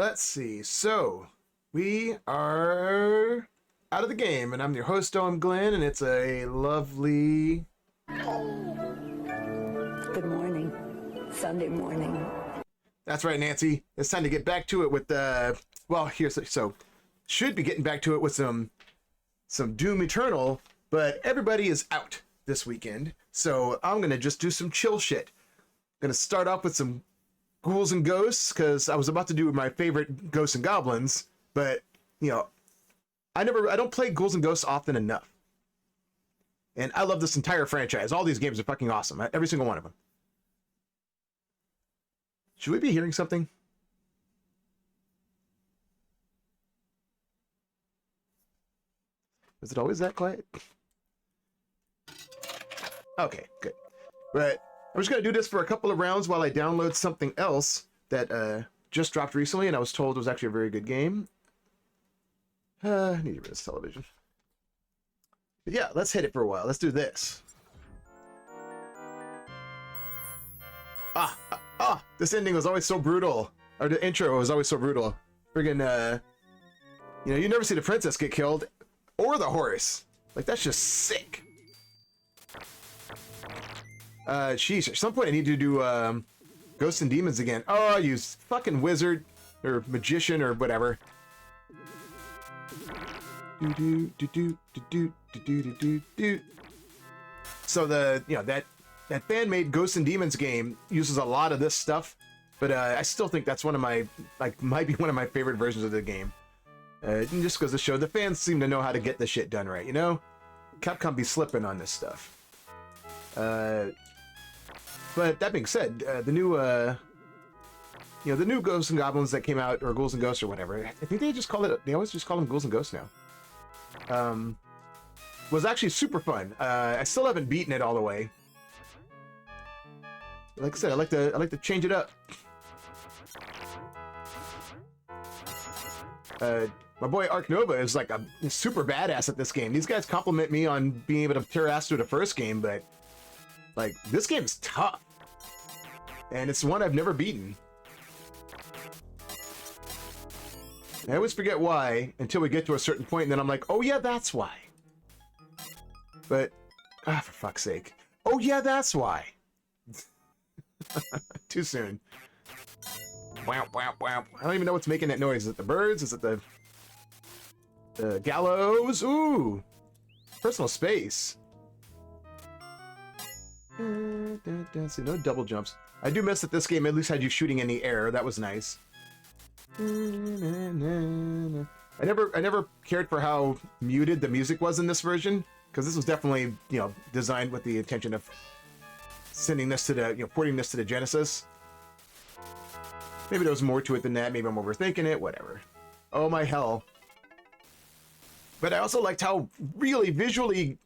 Let's see. So, we are out of the game, and I'm your host, Glenn, and it's a lovely... Good morning. Sunday morning. That's right, Nancy. It's time to get back to it with well, should be getting back to it with some Doom Eternal, but everybody is out this weekend, so I'm gonna just do some chill shit. I'm gonna start off with some Ghouls and Ghosts, because I was about to do my favorite Ghosts and Goblins, but I don't play Ghouls and Ghosts often enough. And I love this entire franchise. All these games are fucking awesome. Every single one of them. Should we be hearing something? Is it always that quiet? Okay, good. But I'm just going to do this for a couple of rounds while I download something else that just dropped recently, and I was told it was actually a very good game. I need to get rid of this television. But yeah, let's hit it for a while. Let's do this. This ending was always so brutal. Or the intro was always so brutal. Friggin', you never see the princess get killed. Or the horse. Like, that's just sick. Sheesh, at some point I need to do, Ghosts and Demons again. Oh, you fucking wizard. Or magician, or whatever. So that fan-made Ghosts and Demons game uses a lot of this stuff, but I still think that's one of my, might be one of my favorite versions of the game. Just because the show, the fans seem to know how to get the shit done right, Capcom be slipping on this stuff. But that being said, the new Ghosts and Goblins that came out, or Ghouls and Ghosts or whatever, I think they always just call them Ghouls and Ghosts now. Was actually super fun. I still haven't beaten it all the way. Like I said, I like to change it up. My boy Ark Nova is like a super badass at this game. These guys compliment me on being able to tear ass through the first game, but like this game's tough, and it's one I've never beaten. I always forget why until we get to a certain point, and then I'm like, oh yeah, that's why. But, for fuck's sake. Oh yeah, that's why. Too soon. Wow, wow, wow. I don't even know what's making that noise. Is it the birds? Is it the gallows? Ooh! Personal space. See, no double jumps. I do miss that this game at least had you shooting in the air. That was nice. I never cared for how muted the music was in this version, because this was definitely, designed with the intention of sending this to the, porting this to the Genesis. Maybe there was more to it than that. Maybe I'm overthinking it. Whatever. Oh my hell. But I also liked how really visually,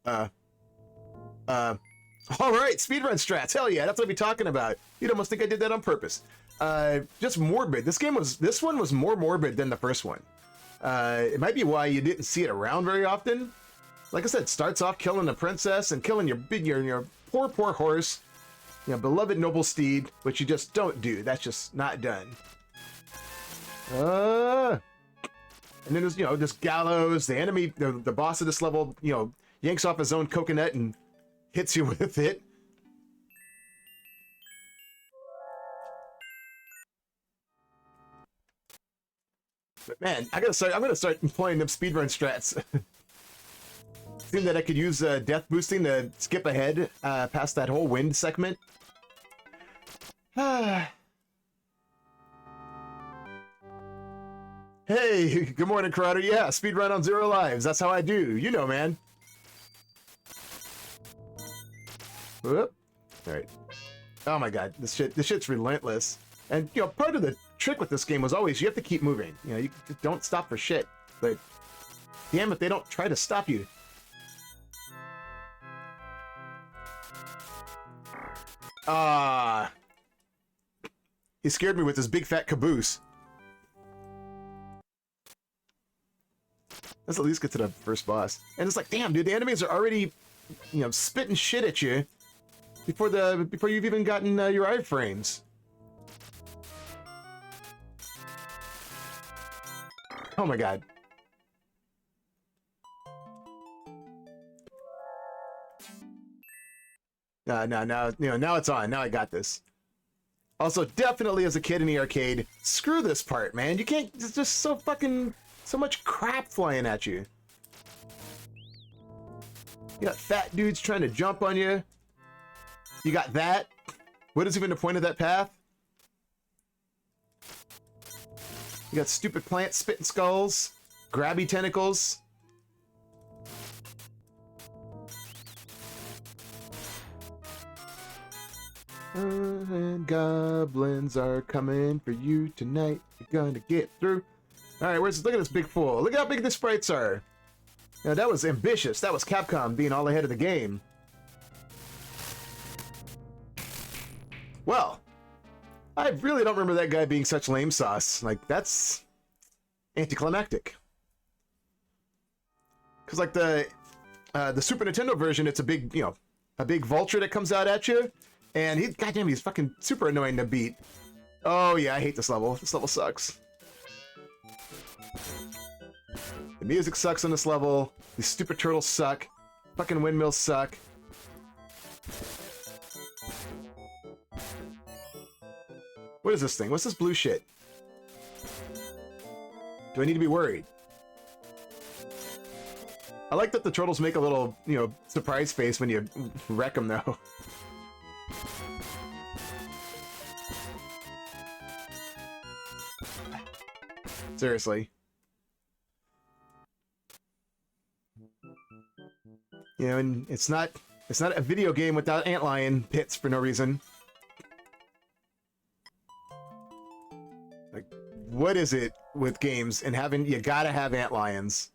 all right, speedrun strats. Hell yeah, that's what I'll be talking about. You'd almost think I did that on purpose. Just morbid. This one was more morbid than the first one. It might be why you didn't see it around very often. Like I said, starts off killing the princess and killing your poor horse, beloved noble steed, which you just don't do. That's just not done. And then there's this gallows. The enemy, the boss of this level, yanks off his own coconut and hits you with it. But man, I'm gonna start employing them speedrun strats. Seemed that I could use death boosting to skip ahead past that whole wind segment. Hey, good morning, Crowder. Yeah, speedrun on 0 lives. That's how I do. Man. Whoop. All right. Oh my god, this shit's relentless. And part of the trick with this game was always you have to keep moving. You don't stop for shit. But damn it, they don't try to stop you. He scared me with his big fat caboose. Let's at least get to the first boss. And it's like, damn, dude, the enemies are already, spitting shit at you before you've even gotten your iframes. Oh my god. Now it's on. Now I got this. Also, definitely as a kid in the arcade, screw this part, man. You can't, there's just so much crap flying at you. You got fat dudes trying to jump on you. You got that. What is even the point of that path? You got stupid plants spitting skulls, grabby tentacles. And goblins are coming for you tonight. You're gonna get through. All right, look at this big fool. Look at how big the sprites are. Now that was ambitious. That was Capcom being all ahead of the game. Well, I really don't remember that guy being such lame sauce. Like, that's anticlimactic. Because like the Super Nintendo version, it's a big, a big vulture that comes out at you. And goddamn, he's fucking super annoying to beat. Oh yeah, I hate this level. This level sucks. The music sucks on this level. These stupid turtles suck. Fucking windmills suck. What is this thing? What's this blue shit? Do I need to be worried? I like that the turtles make a little, surprise face when you wreck them, though. Seriously. And it's not a video game without antlion pits for no reason. Like, what is it with games and you gotta have antlions?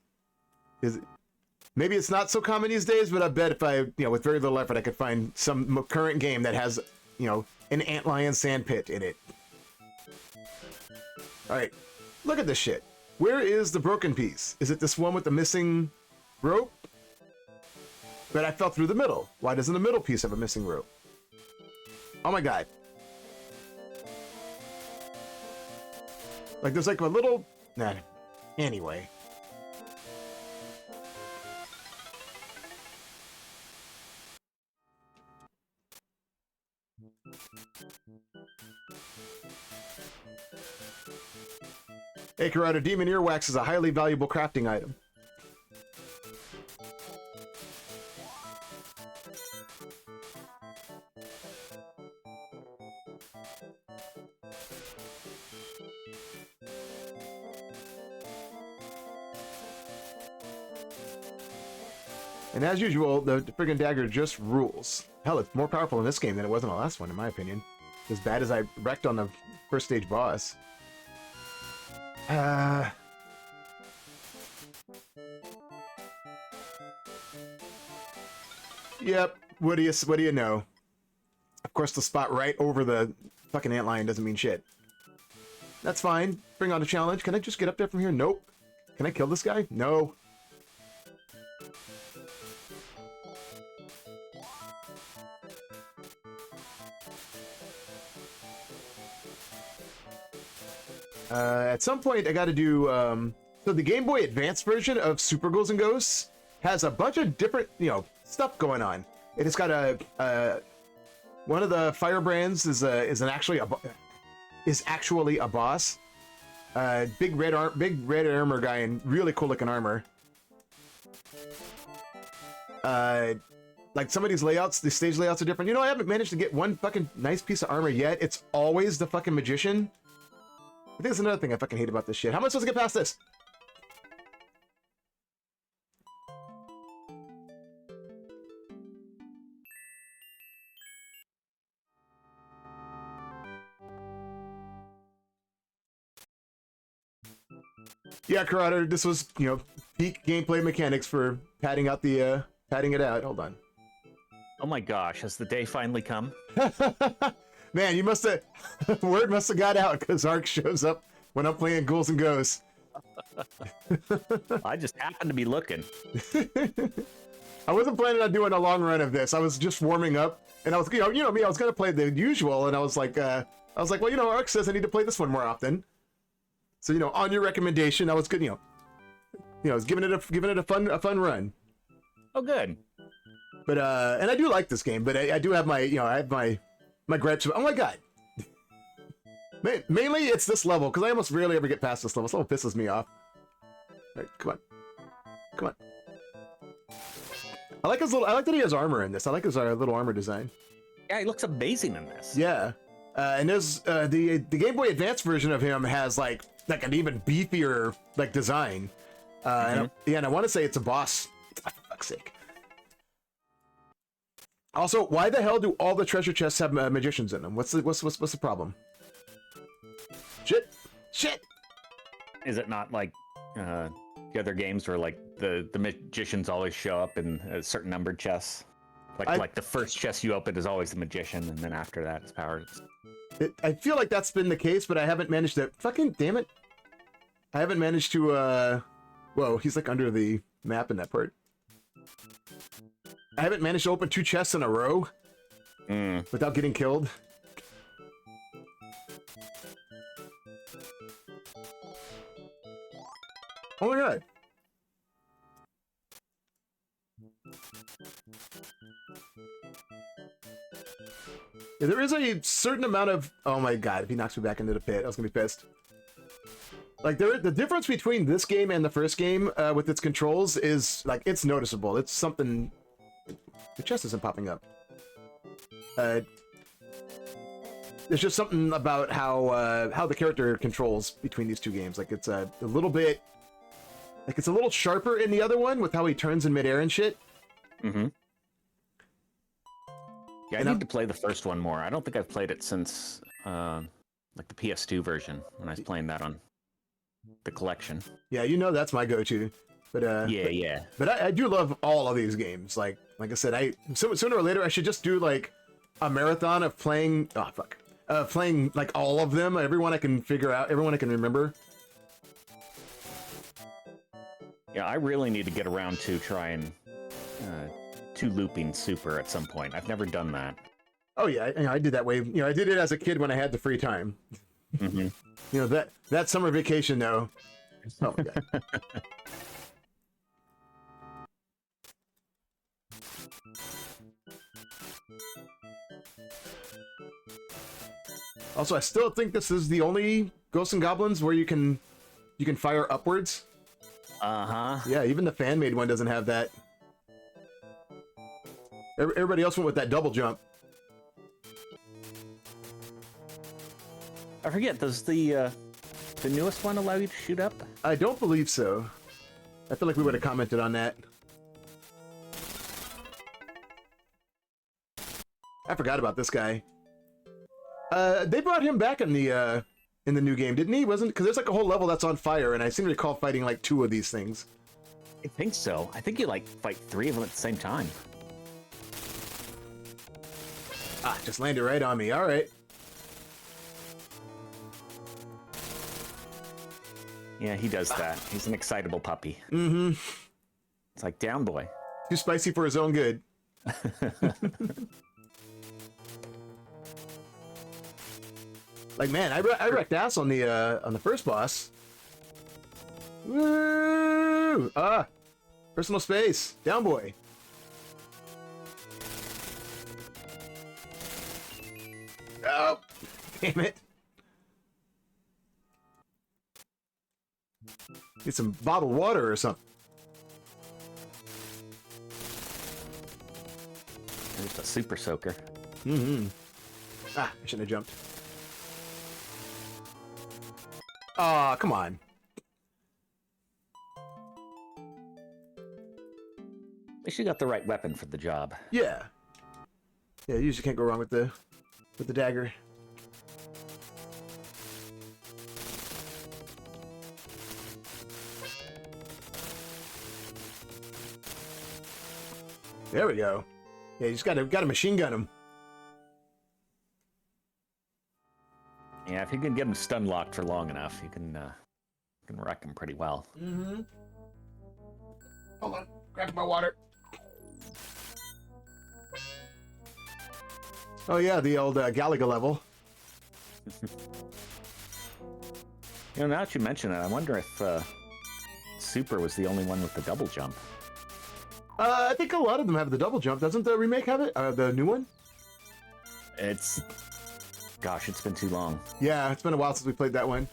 Maybe it's not so common these days, but I bet if I, with very little effort, I could find some current game that has, an antlion sand pit in it. All right. Look at this shit. Where is the broken piece? Is it this one with the missing rope? But I fell through the middle. Why doesn't the middle piece have a missing rope? Oh my god. Like there's like a little... Nah. Anyway. Hey, Corrado, demon earwax is a highly valuable crafting item. And as usual, the friggin' dagger just rules. Hell, it's more powerful in this game than it was in the last one, in my opinion. As bad as I wrecked on the first stage boss. Yep, what do you know? Of course, the spot right over the fucking antlion doesn't mean shit. That's fine. Bring on a challenge. Can I just get up there from here? Nope. Can I kill this guy? No. At some point, I got to do. So the Game Boy Advance version of Super Ghouls and Ghosts has a bunch of different, stuff going on. It's got one of the firebrands is actually a boss. Big red armor guy in really cool looking armor. Like some of these layouts, the stage layouts are different. I haven't managed to get one fucking nice piece of armor yet. It's always the fucking magician. I think that's another thing I fucking hate about this shit. How am I supposed to get past this? Yeah, Corrado, this was, peak gameplay mechanics for padding it out. Hold on. Oh my gosh, has the day finally come? Man, you must have... Word must have got out, because Ark shows up when I'm playing Ghouls and Ghosts. I just happened to be looking. I wasn't planning on doing a long run of this. I was just warming up, and I was, me, I was going to play the usual, and I was like, well, Ark says I need to play this one more often. So on your recommendation, I was good. I was giving it a fun run. Oh, good. But and I do like this game, but I do have my I have my gripes. Oh my god. Mainly it's this level because I almost rarely ever get past this level. This level pisses me off. All right, come on. I like that he has armor in this. I like his little armor design. Yeah, he looks amazing in this. Yeah, and there's the Game Boy Advance version of him has like an even beefier design. And I want to say it's a boss. For fuck's sake. Also, why the hell do all the treasure chests have magicians in them? What's the problem? Shit. Is it not like the other games where like the magicians always show up in a certain numbered chests? Like the first chest you open is always the magician, and then after that it's powered. I feel like that's been the case, but I haven't managed to. Fucking damn it! I haven't managed to. Whoa, he's like under the map in that part. I haven't managed to open 2 chests in a row without getting killed. Oh my god. Yeah, there is a certain amount of... Oh my god, if he knocks me back into the pit, I was gonna be pissed. Like, the difference between this game and the first game with its controls is, like, it's noticeable. It's something... The chest isn't popping up. There's just something about how the character controls between these two games. Like, it's a little bit... Like, it's a little sharper in the other one with how he turns in midair and shit. Mm-hmm. Yeah, I need to play the first one more. I don't think I've played it since, like, the PS2 version, when I was playing that on the collection. Yeah, that's my go-to. But yeah. But I do love all of these games. Like I said, sooner or later I should just do like a marathon of playing. Oh fuck, playing like all of them. Everyone I can figure out. Everyone I can remember. Yeah, I really need to get around to trying to looping Super at some point. I've never done that. Oh yeah, I did that way. I did it as a kid when I had the free time. Mm-hmm. that summer vacation though. Oh my god. Also, I still think this is the only Ghosts and Goblins where you can fire upwards. Uh-huh. Yeah, even the fan-made one doesn't have that. Everybody else went with that double jump. I forget, does the newest one allow you to shoot up? I don't believe so. I feel like we would have commented on that. I forgot about this guy. They brought him back in the new game, didn't he? Wasn't because there's like a whole level that's on fire, and I seem to recall fighting like 2 of these things. I think so. I think you like fight 3 of them at the same time. Ah, just landed right on me. All right. Yeah, he does that. He's an excitable puppy. Mm-hmm. It's like, down boy. Too spicy for his own good. Like, man, I wrecked ass on the first boss. Woo! Personal space. Down boy. Oh, damn it. Need some bottled water or something. There's a super soaker. Mm-hmm. Ah, I shouldn't have jumped. Aw, come on. At least you got the right weapon for the job. Yeah. Yeah, you usually can't go wrong with the dagger. There we go. Yeah, you just gotta machine gun him. Yeah, if you can get him stun locked for long enough, you can wreck him pretty well. Mm-hmm. Hold on, grab my water. Oh yeah, the old Galaga level. You know, now that you mention it, I wonder if Super was the only one with the double jump. I think a lot of them have the double jump. Doesn't the remake have it? The new one? It's... Gosh, it's been too long. Yeah, it's been a while since we played that one.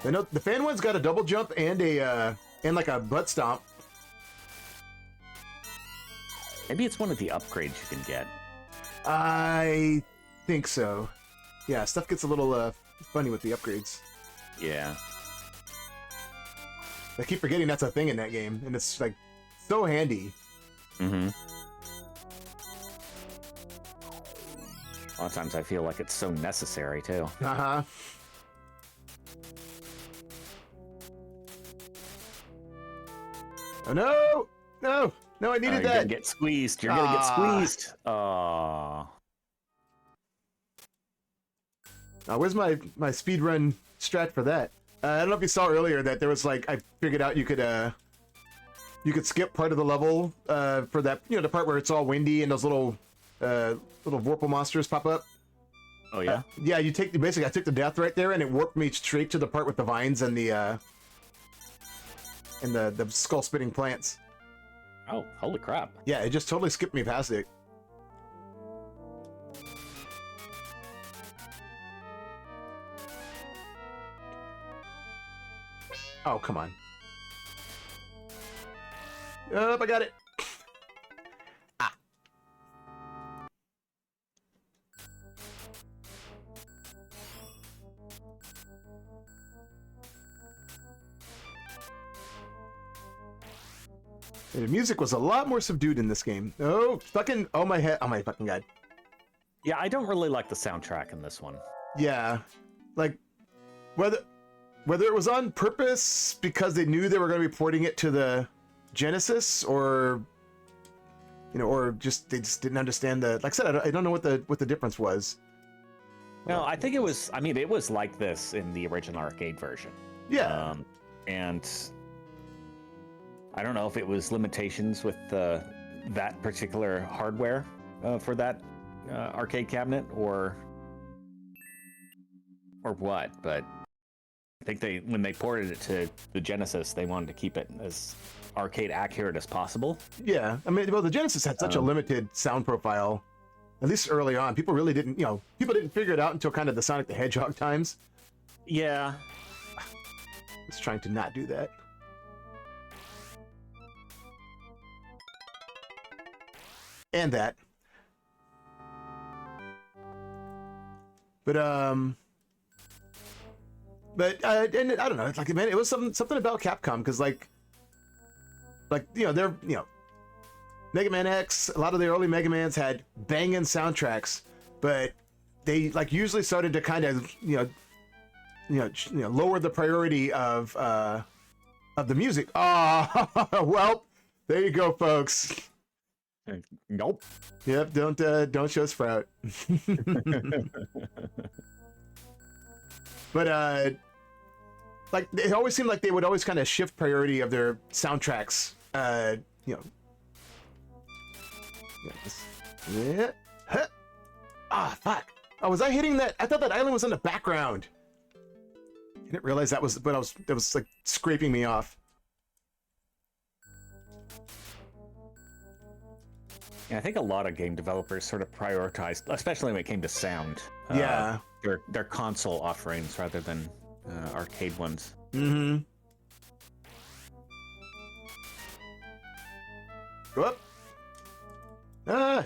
I know the fan one's got a double jump and and like a butt stomp. Maybe it's one of the upgrades you can get. I think so. Yeah, stuff gets a little funny with the upgrades. Yeah. I keep forgetting that's a thing in that game, and it's like so handy. Mm-hmm. A lot of times I feel like it's so necessary too. Uh-huh. Oh no! No! No, I needed You're that! gonna get squeezed. You're gonna get squeezed. Oh. Where's my speedrun strat for that? I don't know if you saw earlier that there was like, I figured out you could skip part of the level for that, you know, the part where it's all windy and those little Vorpal monsters pop up. Oh yeah? Yeah, you take basically I took the death right there and it warped me straight to the part with the vines and the skull spitting plants. Oh, holy crap. Yeah, it just totally skipped me past it. Oh, come on. Yup, I got it. Ah. The music was a lot more subdued in this game. Oh, fucking, oh my head, oh my fucking god. Yeah, I don't really like the soundtrack in this one. Yeah, like, whether it was on purpose because they knew they were going to be porting it to the Genesis, or you know, or just they just didn't understand the. Like I said, I don't know what the difference was. No, I think it was. I mean, it was like this in the original arcade version. Yeah, and I don't know if it was limitations with that particular hardware for that arcade cabinet, or what, but. I think when they ported it to the Genesis, they wanted to keep it as arcade accurate as possible. Yeah, I mean, well, the Genesis had such a limited sound profile, at least early on. People really didn't, you know, people didn't figure it out until kind of the Sonic the Hedgehog times. Yeah. It's trying to not do that. And that. But and I don't know, like, man, it was something about Capcom, because like you know, they're, you know, Mega Man X, a lot of the early Mega Mans had banging soundtracks, but they like usually started to kind of lower the priority of the music. Oh, well, there you go, folks. Nope. Yep, don't show Sprout. But like, it always seemed like they would always kind of shift priority of their soundtracks. You know. Yeah. Huh. Ah, fuck. Oh, was I hitting that? I thought that island was in the background. I didn't realize that was, that was like scraping me off. Yeah, I think a lot of game developers sort of prioritized, especially when it came to sound. Yeah. Their console offerings rather than arcade ones. Mm-hmm. Go up. Ah.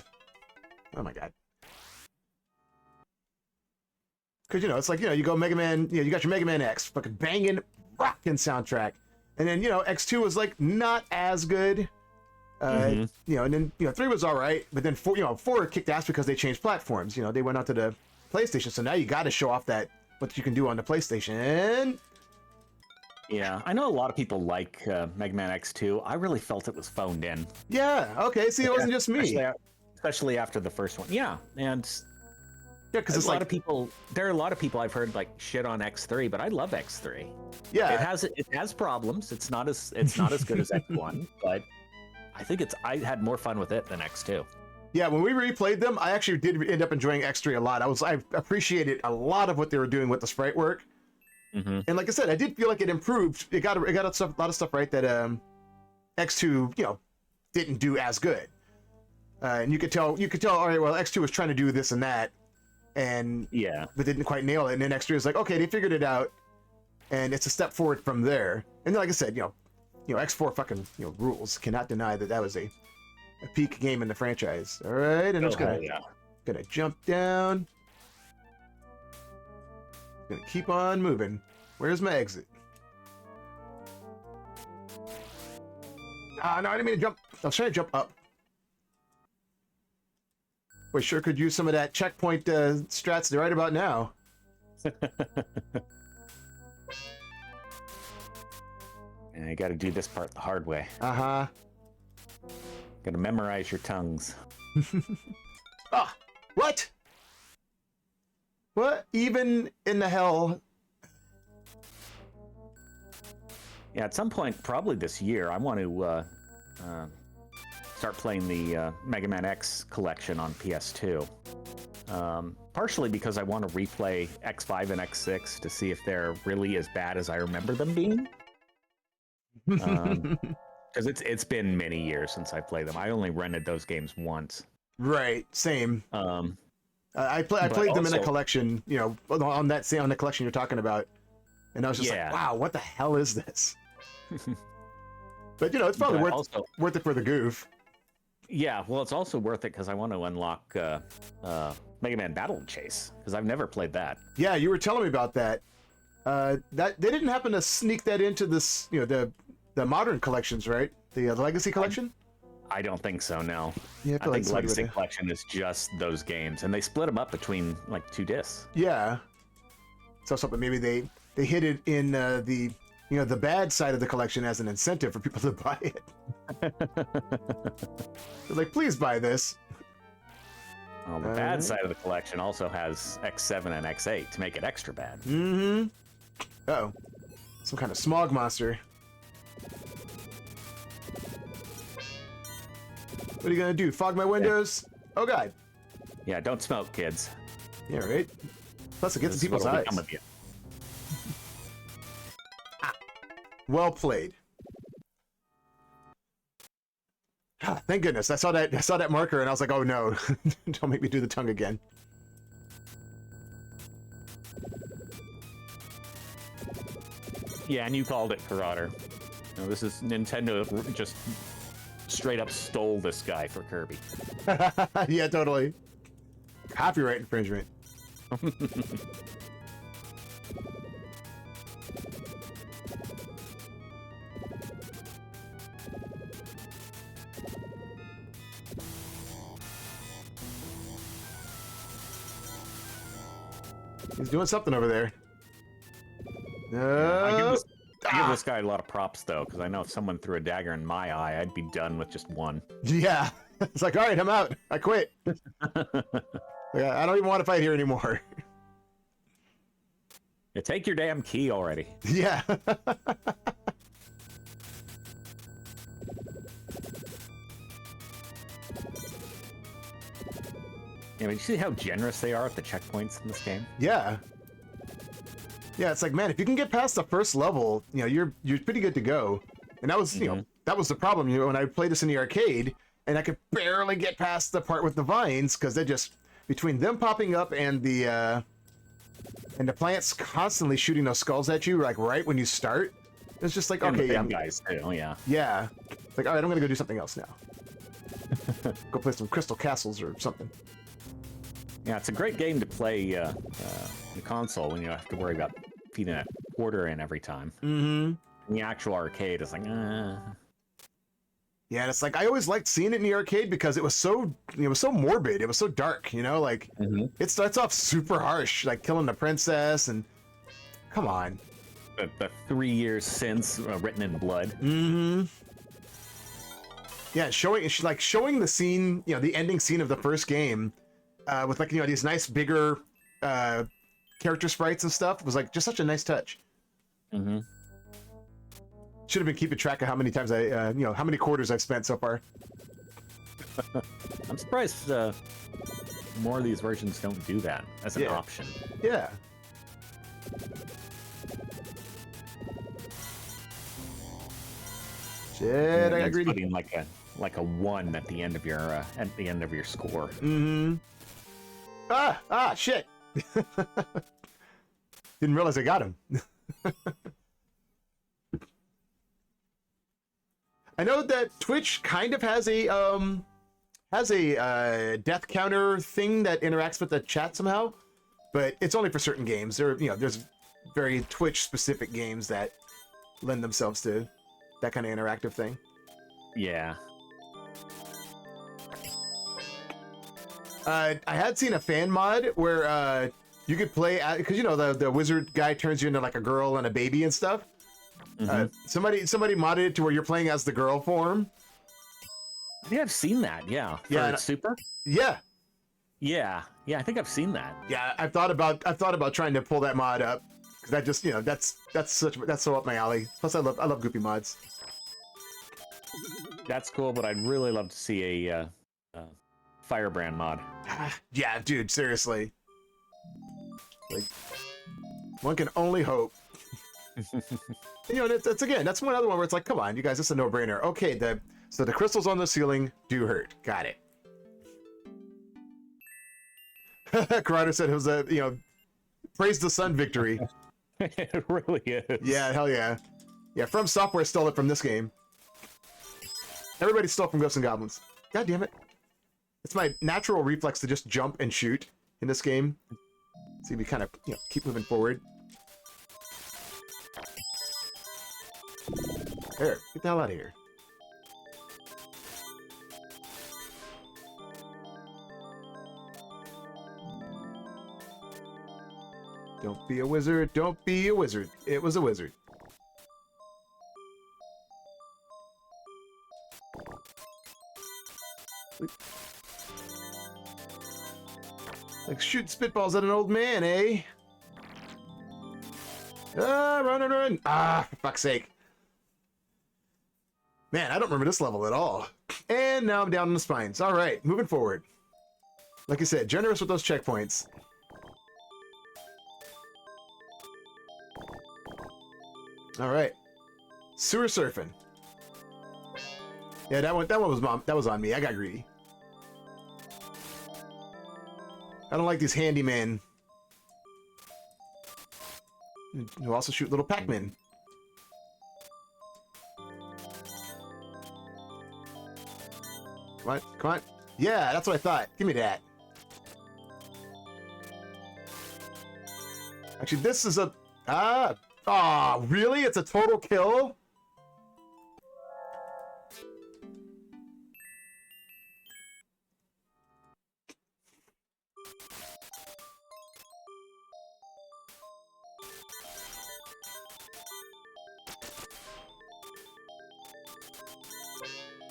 Oh my god. Because, you know, it's like, you know, you go Mega Man, you know, you got your Mega Man X, fucking banging, rocking soundtrack. And then, you know, X2 was like not as good. You know, and then, you know, 3 was all right, but then 4 kicked ass because they changed platforms. You know, they went onto the PlayStation, so now you got to show off that what you can do on the PlayStation. Yeah, I know a lot of people like Mega Man X2. I really felt it was phoned in. Yeah, okay, see, it wasn't just me. Especially after the first one. Yeah, and yeah, because a lot of people. There are a lot of people I've heard like shit on X3, but I love X3. Yeah, it has problems. It's not as good as X1, but I think I had more fun with it than X2. Yeah, when we replayed them, I actually did end up enjoying X3 a lot. I appreciated a lot of what they were doing with the sprite work. Mm-hmm. And like I said, I did feel like it improved. It got a lot of stuff right that X2 didn't do as good. And you could tell. All right, well, X2 was trying to do this and that, and but didn't quite nail it. And then X3 is like, okay, they figured it out, and it's a step forward from there. And then, like I said, X4 fucking rules. Cannot deny that was a peak game in the franchise. All right, and I'm just gonna jump down. Gonna keep on moving. Where's my exit? No, I didn't mean to jump. I was trying to jump up. We sure could use some of that checkpoint strats right about now. And you got to do this part the hard way. Uh-huh. Got to memorize your tongues. Ah, what? What even in the hell? Yeah, at some point, probably this year, I want to start playing the Mega Man X collection on PS2. Partially because I want to replay X5 and X6 to see if they're really as bad as I remember them being. Because it's been many years since I played them. I only rented those games once. Right, same. I played them in a collection, on the collection you're talking about, and I was just like, wow, what the hell is this? But it's probably worth it for the goof. Yeah, well, it's also worth it because I want to unlock Mega Man Battle Chase because I've never played that. Yeah, you were telling me about that. That they didn't happen to sneak that into this, the modern collections, right? The Legacy collection. I don't think so. No. Yeah, I think Legacy collection is just those games, and they split them up between like 2 discs. Yeah. So something maybe they hid it in the the bad side of the collection as an incentive for people to buy it. They're like, please buy this. Well, the bad side of the collection also has X7 and X8 to make it extra bad. Mm-hmm. Uh-oh. Some kind of smog monster. What are you gonna do? Fog my windows? Oh god. Yeah, don't smoke, kids. Yeah, right. Plus, it gets in people's eyes. Well played. Ah, thank goodness. I saw that marker and I was like, oh no, don't make me do the tongue again. Yeah, and you called it Marauder. No, this is Nintendo just straight up stole this guy for Kirby. Yeah, totally. Copyright infringement. He's doing something over there. I give this guy a lot of props, though, because I know if someone threw a dagger in my eye, I'd be done with just one. Yeah. It's like, all right, I'm out. I quit. Yeah, I don't even want to fight here anymore. Yeah, take your damn key already. Yeah. Yeah, but you see how generous they are at the checkpoints in this game? Yeah. Yeah, it's like, man, if you can get past the first level, you're pretty good to go. And that was, that was the problem, when I played this in the arcade, and I could barely get past the part with the vines, because they just, between them popping up and the plants constantly shooting those skulls at you, like, right when you start, it's just like, okay. And the guys, too, yeah. Yeah. It's like, all right, I'm gonna go do something else now. Go play some Crystal Castles or something. Yeah, it's a great game to play the console when you don't have to worry about feeding a quarter in every time. Mm-hmm. In the actual arcade, it's like, Yeah, and it's like I always liked seeing it in the arcade because it was so morbid. It was so dark, like it starts off super harsh, like killing the princess, and come on. The 3 years since written in blood. Mm-hmm. Yeah, showing the scene, the ending scene of the first game. With like these nice bigger character sprites and stuff, it was like just such a nice touch. Mm-hmm. Should have been keeping track of how many times I how many quarters I've spent so far. I'm surprised more of these versions don't do that as an option. Yeah. Shit, I got It's greedy. putting like a 1 at the end of your score. Mm-hmm. Shit. Didn't realize I got him. I know that Twitch kind of has a death counter thing that interacts with the chat somehow, but it's only for certain games. There's very Twitch specific games that lend themselves to that kind of interactive thing. Yeah. I had seen a fan mod where you could play, because the wizard guy turns you into like a girl and a baby and stuff. Somebody modded it to where you're playing as the girl form. Yeah, I've seen that. Yeah. For Super. Yeah. Yeah. I think I've seen that. Yeah, I've thought about trying to pull that mod up, because that just that's so up my alley. Plus, I love goopy mods. That's cool, but I'd really love to see a Firebrand mod. Yeah, dude, seriously. Like, one can only hope. That's one other one where it's like, come on, you guys, it's a no-brainer. Okay, so the crystals on the ceiling do hurt. Got it. Karada said it was praise the sun victory. It really is. Yeah, hell yeah. Yeah, From Software stole it from this game. Everybody stole from Ghosts and Goblins. God damn it. It's my natural reflex to just jump and shoot in this game. So we kind of, keep moving forward. There, get the hell out of here. Don't be a wizard, don't be a wizard. It was a wizard. Like shoot spitballs at an old man, eh? Run. For fuck's sake. Man, I don't remember this level at all. And now I'm down in the spines. All right, moving forward. Like I said, generous with those checkpoints. All right. Sewer surfing. Yeah, that was on me. I got greedy. I don't like these handymen who also shoot little Pac-Men. Come on. Yeah, that's what I thought. Give me that. Actually, this is a... really? It's a total kill?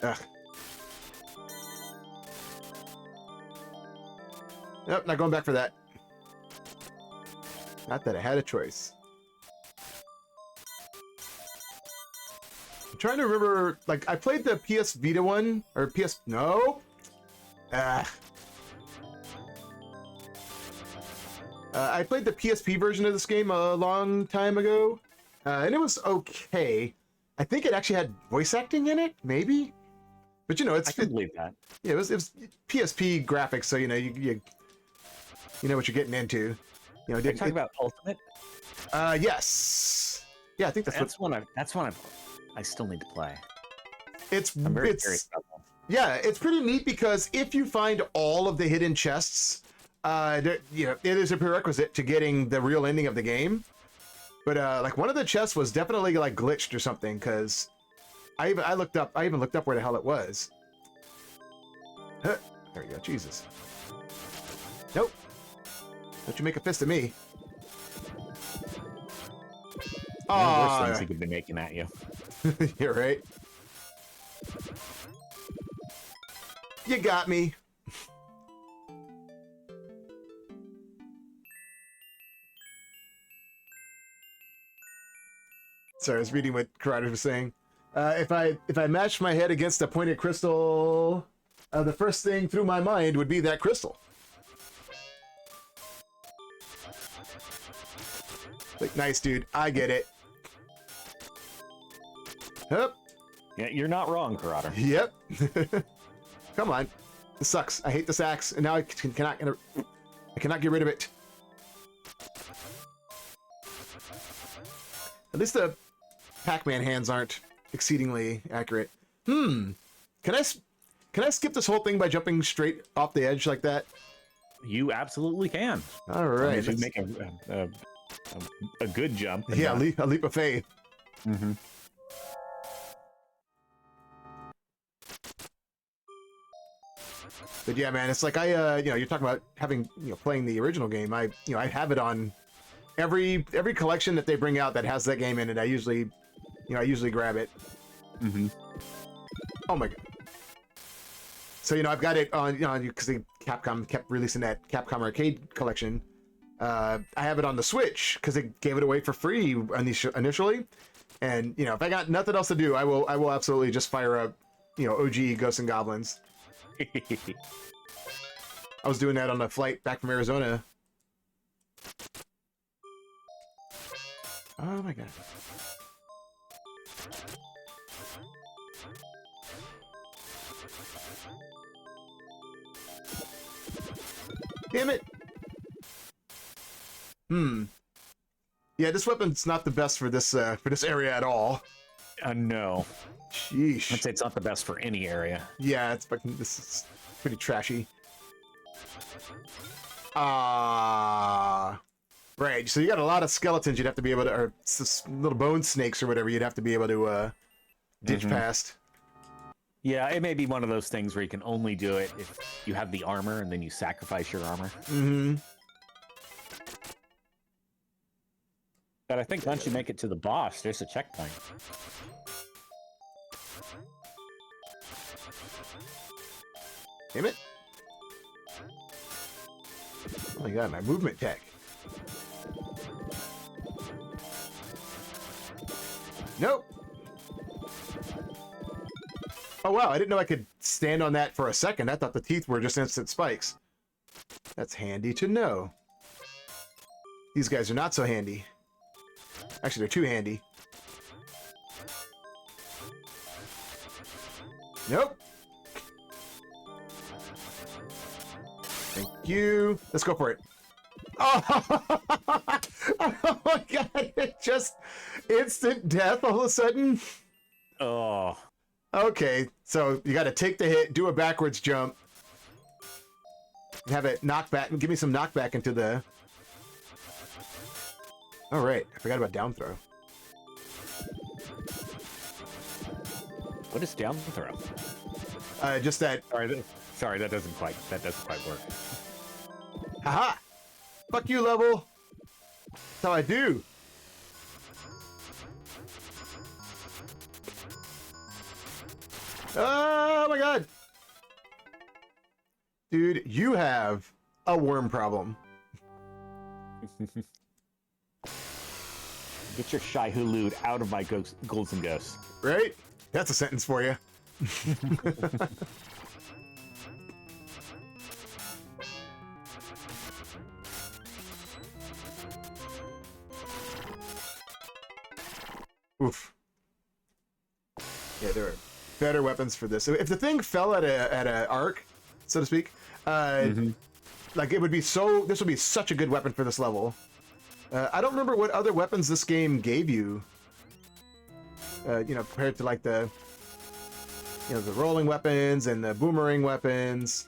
Ugh. Nope, not going back for that. Not that I had a choice. I'm trying to remember, like, I played the PS Vita one, or PS... No! I played the PSP version of this game a long time ago, and it was okay. I think it actually had voice acting in it, maybe? But, I can believe that. Yeah, it was PSP graphics, so, you know what you're getting into. Are you talking about Ultimate? Yes. Yeah, I think that's one I still need to play. I'm very curious about that. Yeah, it's pretty neat because if you find all of the hidden chests, it is a prerequisite to getting the real ending of the game. But like one of the chests was definitely like glitched or something, because I even looked up where the hell it was. Huh. There we go. Jesus. Nope. Don't you make a fist of me. Worse things he could be making at you. You're right. You got me. Sorry, I was reading what Karate was saying. If I mashed my head against a pointed crystal, the first thing through my mind would be that crystal. Like, nice, dude. I get it. Hup. Yeah, you're not wrong, Karada. Yep. Come on. This sucks. I hate this axe, and now I cannot get rid of it. At least the Pac-Man hands aren't exceedingly accurate. Can I skip this whole thing by jumping straight off the edge like that? You absolutely can. All right. If you make a good jump. Yeah, a leap of faith. Mm-hmm. But yeah, man, it's like you're talking about having, playing the original game. I have it on every collection that they bring out that has that game in it. I usually grab it. Mm-hmm. Oh my god. So I've got it on because Capcom kept releasing that Capcom Arcade collection. I have it on the Switch because they gave it away for free initially, and if I got nothing else to do, I will absolutely just fire up OG Ghosts and Goblins. I was doing that on the flight back from Arizona. Oh my god. Damn it. Yeah, this weapon's not the best for this area at all. No. Sheesh. I'd say it's not the best for any area. Yeah, this is pretty trashy. Right. So you got a lot of skeletons you'd have to be able to, or little bone snakes or whatever you'd have to be able to ditch past. Yeah, it may be one of those things where you can only do it if you have the armor and then you sacrifice your armor. Mm-hmm. But I think once you make it to the boss, there's a checkpoint. Damn it. Oh my god, my movement tech. Nope. Oh wow, I didn't know I could stand on that for a second. I thought the teeth were just instant spikes. That's handy to know. These guys are not so handy. Actually, they're too handy. Nope. Thank you. Let's go for it. Oh, oh my god, it just instant death all of a sudden. Oh. Okay, so you got to take the hit, do a backwards jump, have it knock back, and give me some knockback into the... Oh, right. I forgot about down throw. What is down throw? Just that... Sorry, that doesn't quite work. Haha! Fuck you, level! That's how I do. Oh my god! Dude, you have a worm problem. Get your shy Hulude out of my Ghouls and Ghosts. Right? That's a sentence for you. Oof. Yeah, there are better weapons for this. If the thing fell at a arc, so to speak, like it would be so. This would be such a good weapon for this level. I don't remember what other weapons this game gave you. Compared to like the rolling weapons and the boomerang weapons.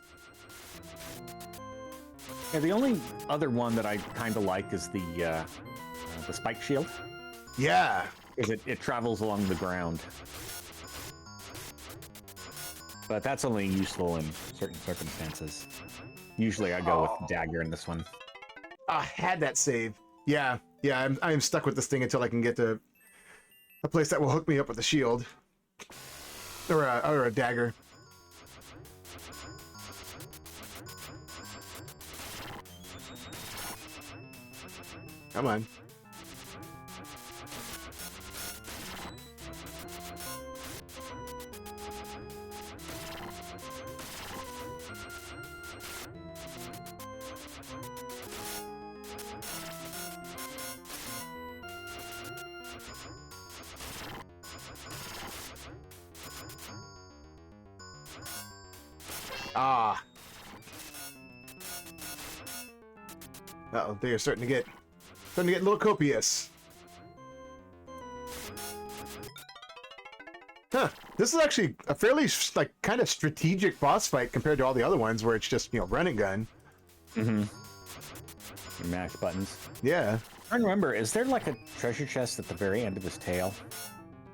Yeah, the only other one that I kind of like is the spike shield. Yeah. Because it travels along the ground. But that's only useful in certain circumstances. Usually I go with dagger in this one. I had that save. Yeah, I'm stuck with this thing until I can get to a place that will hook me up with a shield. Or a dagger. Come on. Ah. Uh-oh, they are starting to get a little copious. Huh. This is actually a fairly like kind of strategic boss fight compared to all the other ones where it's just, run and gun. Mm-hmm. Mash buttons. Yeah. I'm trying to remember, is there like a treasure chest at the very end of his tail?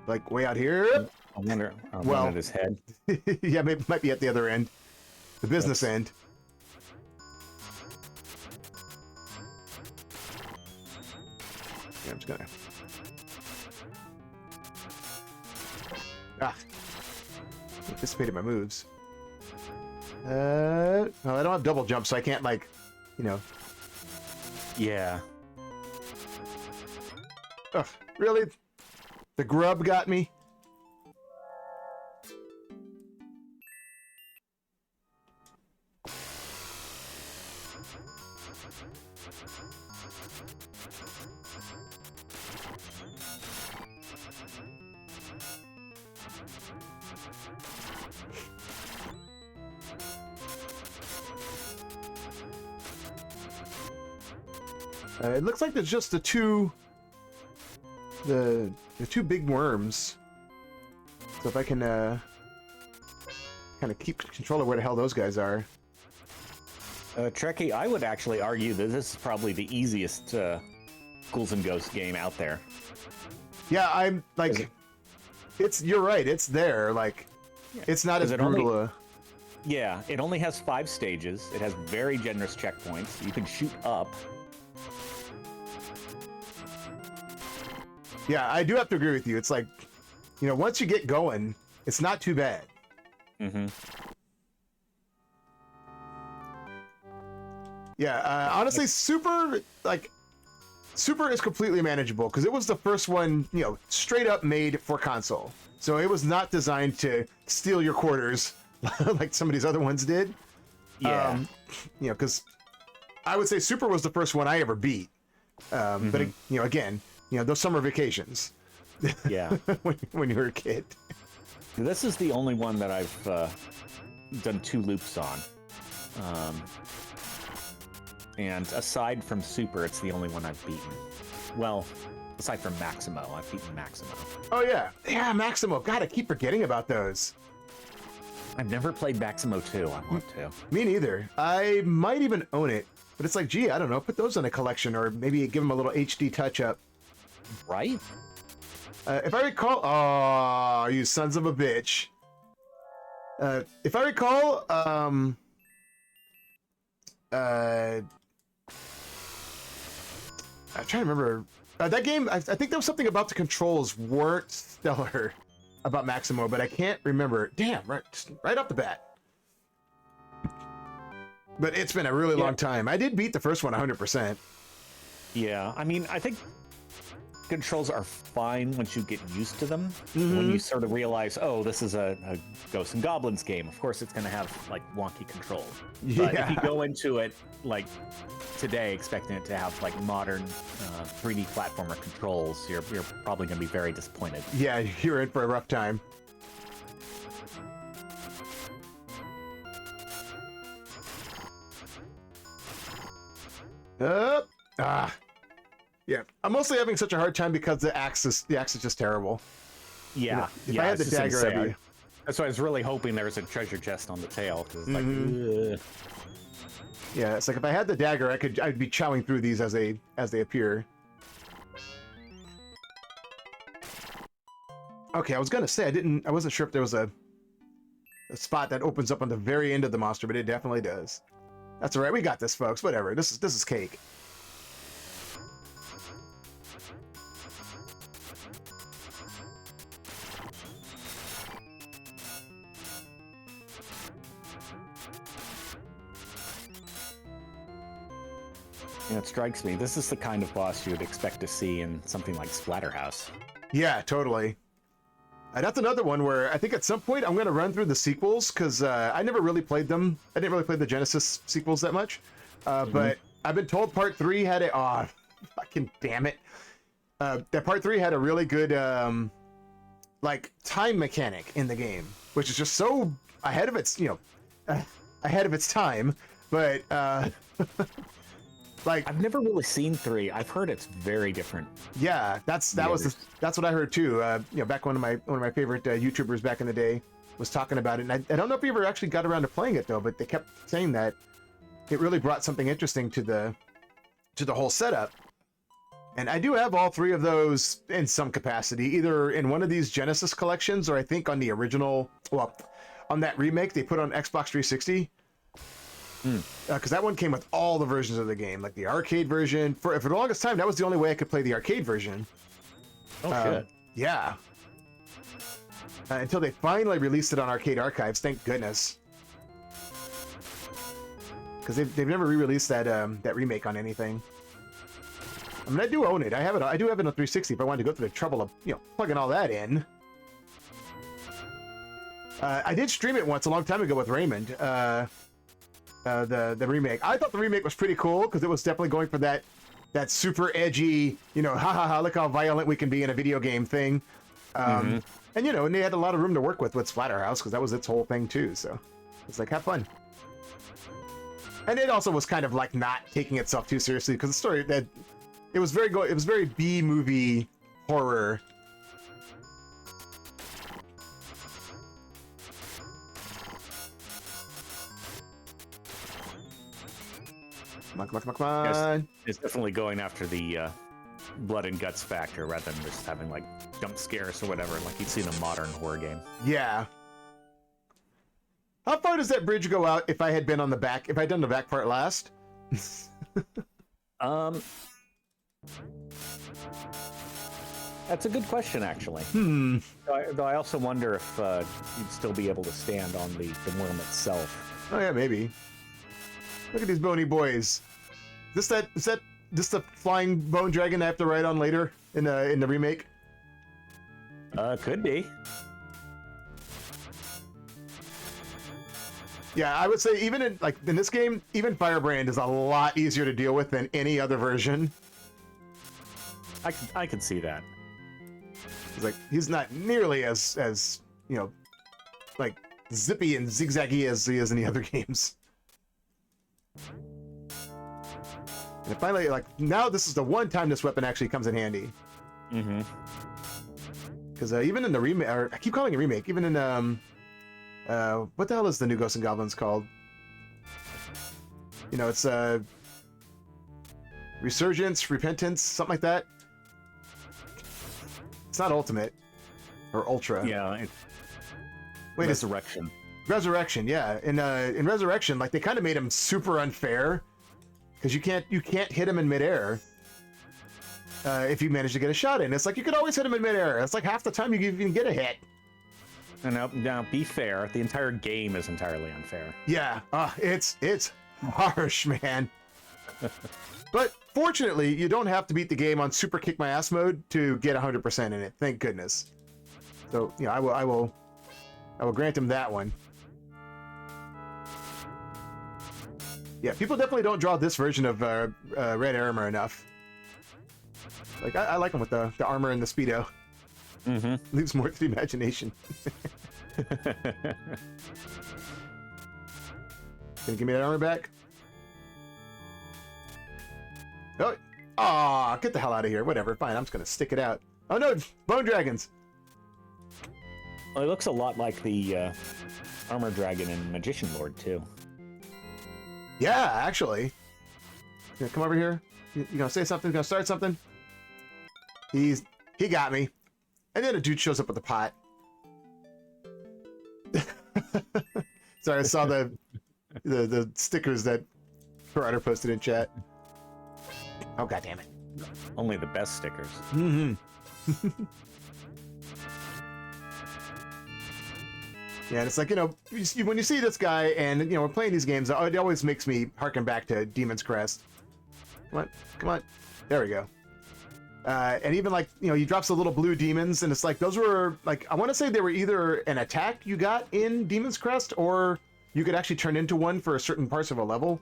Like way out here? I wonder. Well, one at his head. Yeah, maybe might be at the other end. The business end. Yeah, I'm just gonna... Ah. Anticipated my moves. Well, I don't have double jump, so I can't, like, Yeah. Ugh, really? The grub got me? It looks like there's just the two big worms. So if I can kind of keep control of where the hell those guys are. Trekkie, I would actually argue that this is probably the easiest Ghouls and Ghosts game out there. Yeah, I'm like, you're right. It's there. Like, it's not as brutal. Yeah, it only has 5 stages. It has very generous checkpoints. You can shoot up. Yeah, I do have to agree with you. It's like, once you get going, it's not too bad. Mm-hmm. Yeah, honestly, Super is completely manageable because it was the first one, straight up made for console. So it was not designed to steal your quarters like some of these other ones did. Yeah. Because I would say Super was the first one I ever beat. But, again, those summer vacations. Yeah. when you were a kid. This is the only one that I've done 2 loops on. And aside from Super, it's the only one I've beaten. Well, aside from Maximo, I've beaten Maximo. Oh, yeah. Yeah, Maximo. God, I keep forgetting about those. I've never played Maximo 2. I want to. Me neither. I might even own it. But it's like, gee, I don't know. Put those in a collection or maybe give them a little HD touch-up. Right? If I recall... Oh, you sons of a bitch. If I recall... I'm trying to remember. That game, I think there was something about the controls weren't stellar about Maximo, but I can't remember. Damn, right off the bat. But it's been a really long time. I did beat the first one 100%. Yeah, I mean, I think controls are fine once you get used to them. When you sort of realize, oh, this is a Ghosts and Goblins game. Of course, it's going to have, like, wonky controls. But if you go into it, like, today, expecting it to have, like, modern 3D platformer controls, you're probably going to be very disappointed. Yeah, you're in for a rough time. Yeah, I'm mostly having such a hard time because the axe is just terrible. Yeah, if I had the dagger, I'd be... That's why I was really hoping there was a treasure chest on the tail, because like, yeah, it's like if I had the dagger, I'd be chowing through these as they appear. Okay, I was gonna say I wasn't sure if there was a spot that opens up on the very end of the monster, but it definitely does. That's all right, we got this, folks. Whatever, this is cake. Yeah, it strikes me. This is the kind of boss you would expect to see in something like Splatterhouse. Yeah, totally. That's another one where I think at some point I'm going to run through the sequels because I never really played them. I didn't really play the Genesis sequels that much. But I've been told Part 3 had a... Oh, fucking damn it. That Part 3 had a really good like time mechanic in the game, which is just so ahead of its, ahead of its time, but like I've never really seen 3. I've heard it's very different. yeah, that's what I heard too. You know, back one of my favorite YouTubers back in the day was talking about it, and I don't know if he ever actually got around to playing it though, but they kept saying that it really brought something interesting to the whole setup. And I do have all 3 of those in some capacity, either in one of these Genesis collections, or I think on the original, well, on that remake they put on Xbox 360. Because that one came with all the versions of the game, like the arcade version. For the longest time, that was the only way I could play the arcade version. Oh, shit. Yeah. Until they finally released it on Arcade Archives, thank goodness. Because they've never re-released that remake on anything. I mean, I do own it. I do have it on 360 if I wanted to go through the trouble of, you know, plugging all that in. I did stream it once a long time ago with Raymond. The remake. I thought the remake was pretty cool because it was definitely going for that super edgy, you know, ha ha ha, look how violent we can be in a video game thing. And you know, and they had a lot of room to work with Splatterhouse because that was its whole thing too. So it's like, have fun. And it also was kind of like not taking itself too seriously because the story that it was very B movie horror. Come on. It's definitely going after the blood and guts factor rather than just having like jump scares or whatever, like you'd see in a modern horror game. Yeah. How far does that bridge go out if I had been on the back, if I'd done the back part last? That's a good question, actually. Though I also wonder if you'd still be able to stand on the worm itself. Oh yeah, maybe. Look at these bony boys. Is that the flying bone dragon I have to ride on later in the remake? Could be. Yeah, I would say even in this game, even Firebrand is a lot easier to deal with than any other version. I can see that. It's like he's not nearly as you know, like zippy and zigzaggy as he is in the other games. And finally, like now, this is the one time this weapon actually comes in handy. Because even in the remake, or I keep calling it remake, even in what the hell is the new Ghosts and Goblins called? You know, it's Resurgence, Repentance, something like that. It's not Ultimate or Ultra. Yeah. Wait, Resurrection. Resurrection, yeah. In Resurrection, like they kind of made him super unfair because you can't hit him in midair if you manage to get a shot in. It's like you could always hit him in midair. It's like half the time you even get a hit. And now, be fair. The entire game is entirely unfair. Yeah, it's harsh, man. But fortunately, you don't have to beat the game on super kick my ass mode to get 100% in it. Thank goodness. So you know, I will grant him that one. Yeah, people definitely don't draw this version of Red Armor enough. Like I like him with the armor and the speedo. Leaves more to the imagination. Gonna give me that armor back? Oh, aw, get the hell out of here. Whatever, fine. I'm just gonna stick it out. Oh no, bone dragons. Well, it looks a lot like the armor dragon in Magician Lord too. Yeah, actually. Yeah, come over here. You gonna say something? You gonna start something? He got me. And then a dude shows up with a pot. Sorry, I saw the stickers that Corrado posted in chat. Oh, god damn it. Only the best stickers. Yeah, and it's like, you know, when you see this guy and, you know, we're playing these games, it always makes me harken back to Demon's Crest. Come on. There we go. And even like, you know, he drops the little blue demons and it's like, those were like, I want to say they were either an attack you got in Demon's Crest or you could actually turn into one for certain parts of a level.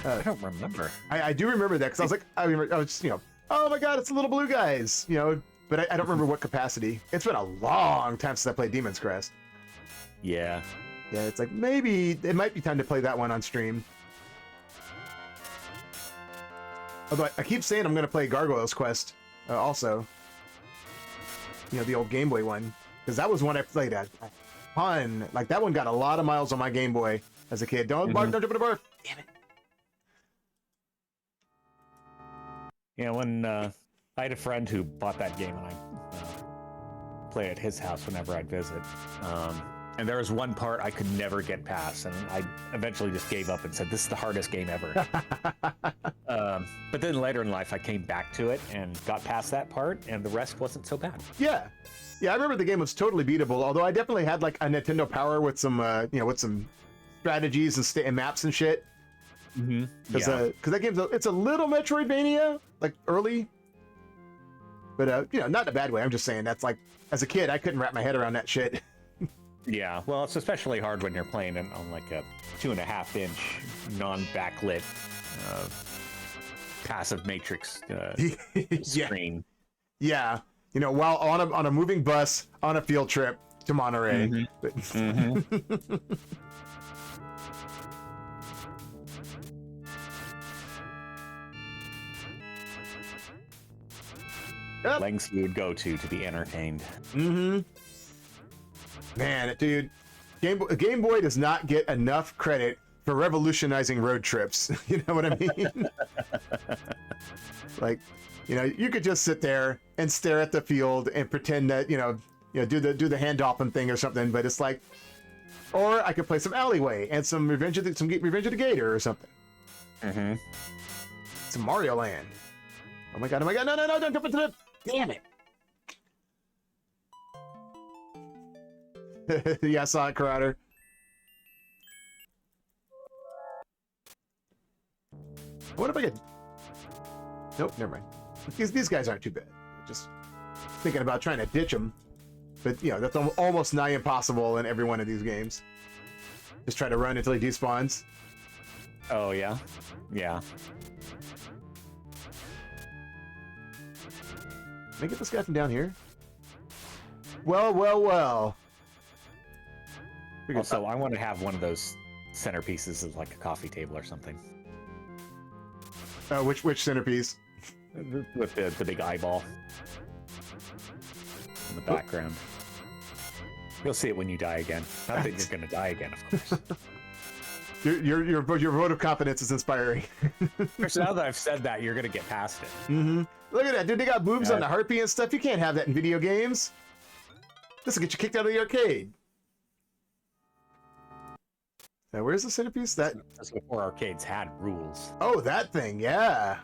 I don't remember. I do remember that because I was like, I was just, you know, oh my god, it's the little blue guys, you know, but I don't remember what capacity. It's been a long time since I played Demon's Crest. Yeah. Yeah, it's like maybe it might be time to play that one on stream. Although I keep saying I'm going to play Gargoyle's Quest also. You know, the old Game Boy one. Because that was one I played a ton. Like, that one got a lot of miles on my Game Boy as a kid. Don't barf, don't jump in the barf. Damn it. Yeah, when I had a friend who bought that game and I play at his house whenever I'd visit. And there was one part I could never get past, and I eventually just gave up and said, "This is the hardest game ever." But then later in life, I came back to it and got past that part, and the rest wasn't so bad. Yeah. Yeah, I remember the game was totally beatable, although I definitely had like a Nintendo Power with some, you know, with some strategies and maps and shit. Mm-hmm. Because that game's it's a little Metroidvania, like early, but you know, not in a bad way. I'm just saying that's like, as a kid, I couldn't wrap my head around that shit. Yeah, well, it's especially hard when you're playing it on like a 2.5-inch non-backlit passive matrix screen. Yeah, you know, while on a moving bus on a field trip to Monterey. Mm-hmm. Yep. Lengths you would go to be entertained. Mm-hmm. Man, dude, Game Boy does not get enough credit for revolutionizing road trips. You know what I mean? Like, you know, you could just sit there and stare at the field and pretend that, you know, do the hand dolphin thing or something. But it's like, or I could play some Alleyway and some Revenge of the Gator or something. Mm-hmm. Some Mario Land. Oh my god! Oh my god! No! Don't jump into the. Damn it! Yeah, I saw it, Carter. What if I could? Nope, never mind. These guys aren't too bad. Just thinking about trying to ditch them, but you know that's almost nigh impossible in every one of these games. Just try to run until he despawns. Oh yeah, yeah. Can I get this guy from down here? Well. Also, I want to have one of those centerpieces as like a coffee table or something. Which centerpiece? With the big eyeball in the background. You'll see it when you die again. Not that you're going to die again, of course. Your vote of confidence is inspiring. Chris, now that I've said that, you're going to get past it. Mm-hmm. Look at that, dude. They got boobs on the harpy and stuff. You can't have that in video games. This will get you kicked out of the arcade. Now, where's the centerpiece? That's before arcades had rules. Oh, that thing, yeah.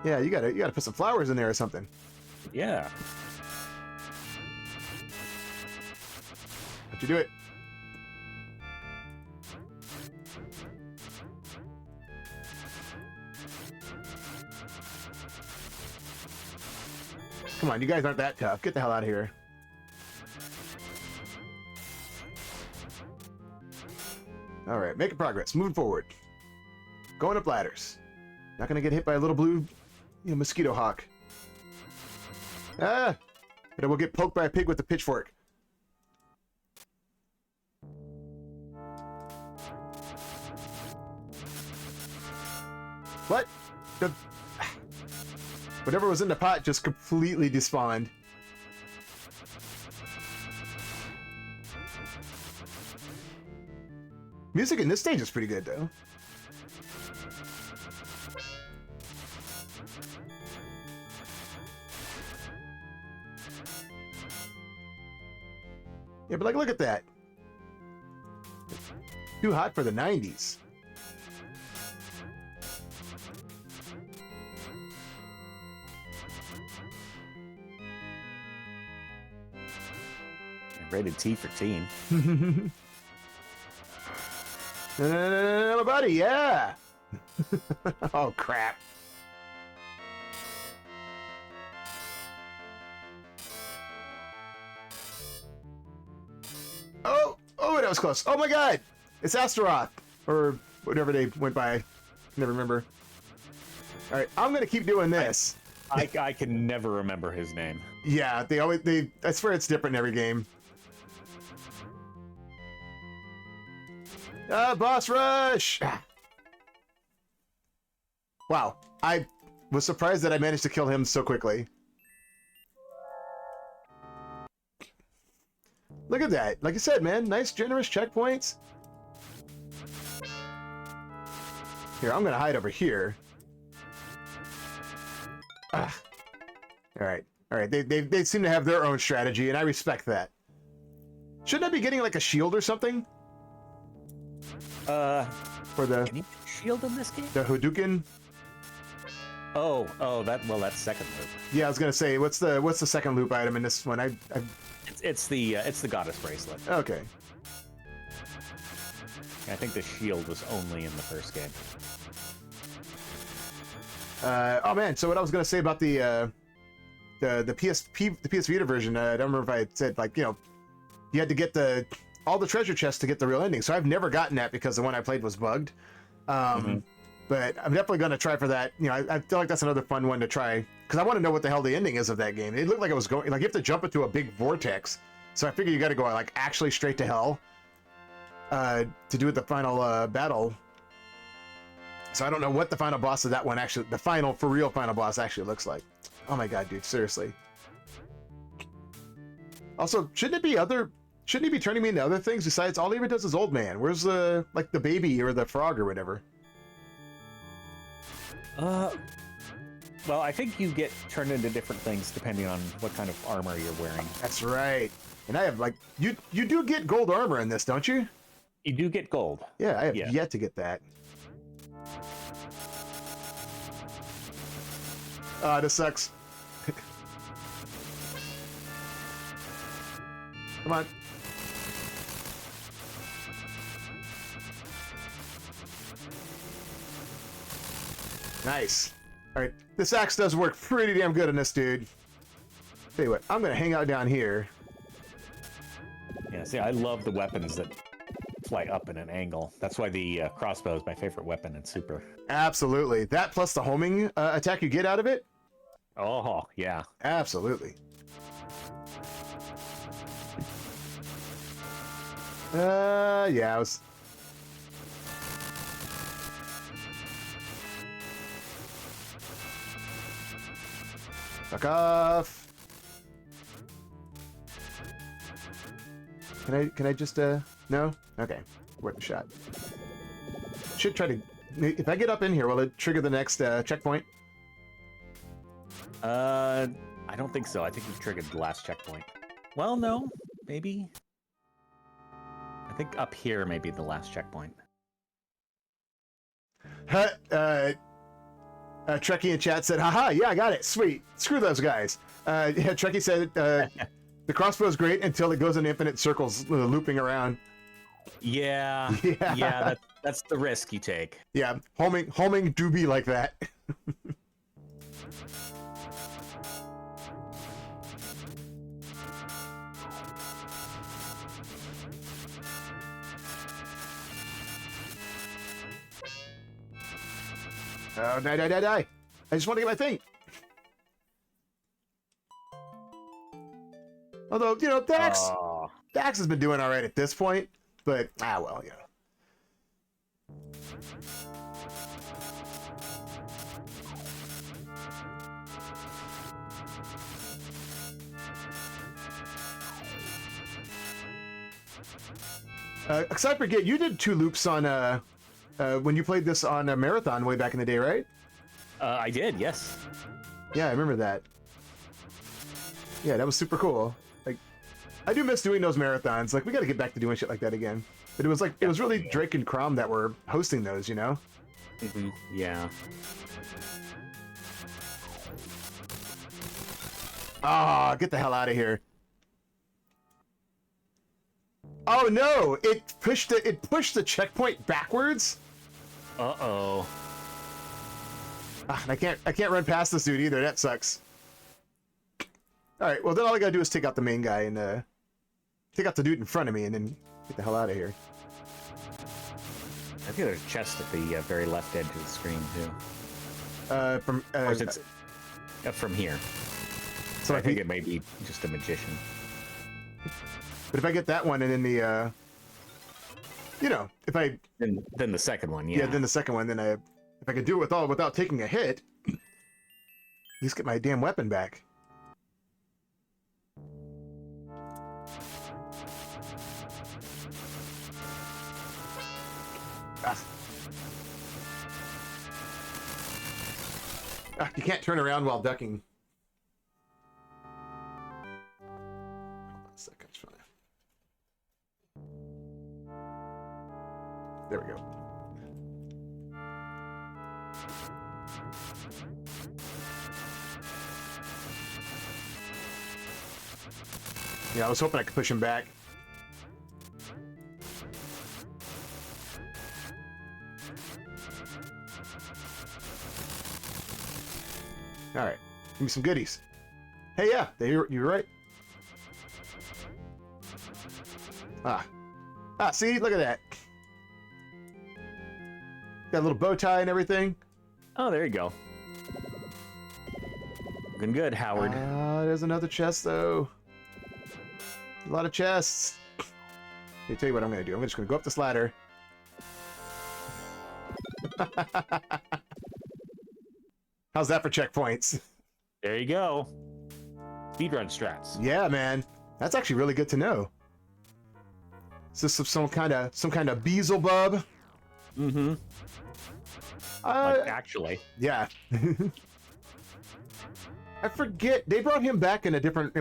Yeah, you gotta put some flowers in there or something. Yeah. How'd you do it? Come on, you guys aren't that tough. Get the hell out of here. All right, making progress, moving forward. Going up ladders. Not gonna get hit by a little blue, mosquito hawk. Ah! But I will get poked by a pig with a pitchfork. What? Whatever was in the pot just completely despawned. Music in this stage is pretty good, though. Yeah, but like, look at that. Too hot for the 90s. Rated T for teen. No, my buddy, yeah. Oh, crap. Oh, that was close. Oh my god. It's Astaroth. Or whatever they went by. I never remember. All right, I'm going to keep doing this. I can never remember his name. Yeah, I swear it's different in every game. Boss rush! Wow, I was surprised that I managed to kill him so quickly. Look at that. Like I said, man, nice, generous checkpoints. Here, I'm gonna hide over here. All right. They seem to have their own strategy, and I respect that. Shouldn't I be getting like a shield or something? For the can you shield in this game? the Hadouken. That's second loop. Yeah, I was gonna say, what's the second loop item in this one? It's the Goddess bracelet. Okay. I think the shield was only in the first game. Oh man, so what I was gonna say about the PS Vita version, I don't remember if I said, like, you know, you had to get all the treasure chests to get the real ending. So I've never gotten that because the one I played was bugged. But I'm definitely gonna try for that. You know, I feel like that's another fun one to try because I want to know what the hell the ending is of that game. It looked like it was going like you have to jump into a big vortex. So I figure you got to go like actually straight to hell to do the final battle. So I don't know what the final boss of that one actually, the final for real final boss actually looks like. Oh my god, dude, seriously. Also, shouldn't he be turning me into other things besides all he ever does is old man? Where's the like the baby or the frog or whatever? Well, I think you get turned into different things depending on what kind of armor you're wearing. That's right. And I have like you do get gold armor in this, don't you? You do get gold. Yeah, I have yet to get that. This sucks. Come on. Nice. All right, this axe does work pretty damn good on this dude. Tell you what, I'm gonna hang out down here. Yeah, see, I love the weapons that fly up in an angle. That's why the crossbow is my favorite weapon in Super. Absolutely. That plus the homing attack you get out of it. Oh, yeah. Absolutely. Yeah, I was... Fuck off. Can I just, no? Okay. Worth a shot. Should try to... If I get up in here, will it trigger the next checkpoint? I don't think so. I think we've triggered the last checkpoint. Well, no. Maybe. I think up here may be the last checkpoint. Trekkie in chat said, haha, yeah, I got it. Sweet. Screw those guys. Yeah, Trekkie said, the crossbow's great until it goes in infinite circles, looping around. Yeah. That's the risk you take. Yeah, homing do be like that. Oh, die. I just want to get my thing. Although, you know, Dax has been doing all right at this point, but, well, you know. Because I forget, you did 2 loops on, when you played this on a marathon way back in the day, right? I did, yes. Yeah, I remember that. Yeah, that was super cool. Like, I do miss doing those marathons. Like, we got to get back to doing shit like that again. But it was like, it was really Drake and Crom that were hosting those, you know? Mm-hmm. Yeah. Ah, get the hell out of here. Oh no! It pushed the checkpoint backwards. Uh-oh. I can't run past this dude either. That sucks. All right, well then all I gotta do is take out the main guy and take out the dude in front of me and then get the hell out of here. I think there's a chest at the very left edge of the screen too. Or is it from here? So I think it may be just a magician. But if I get that one and then the you know, if I Then the second one, yeah, then the second one, then if I could do it without taking a hit, at least get my damn weapon back. You can't turn around while ducking. Hold on a second. There we go. Yeah, I was hoping I could push him back. All right, give me some goodies. Hey, yeah, you're right. See, look at that. Got a little bow tie and everything. Oh, there you go. Looking good, Howard. There's another chest, though. A lot of chests. Let me tell you what I'm going to do. I'm just going to go up this ladder. How's that for checkpoints? There you go. Speedrun strats. Yeah, man. That's actually really good to know. Is this some kind of Beelzebub? Mm-hmm. Actually. Yeah. I forget. They brought him back in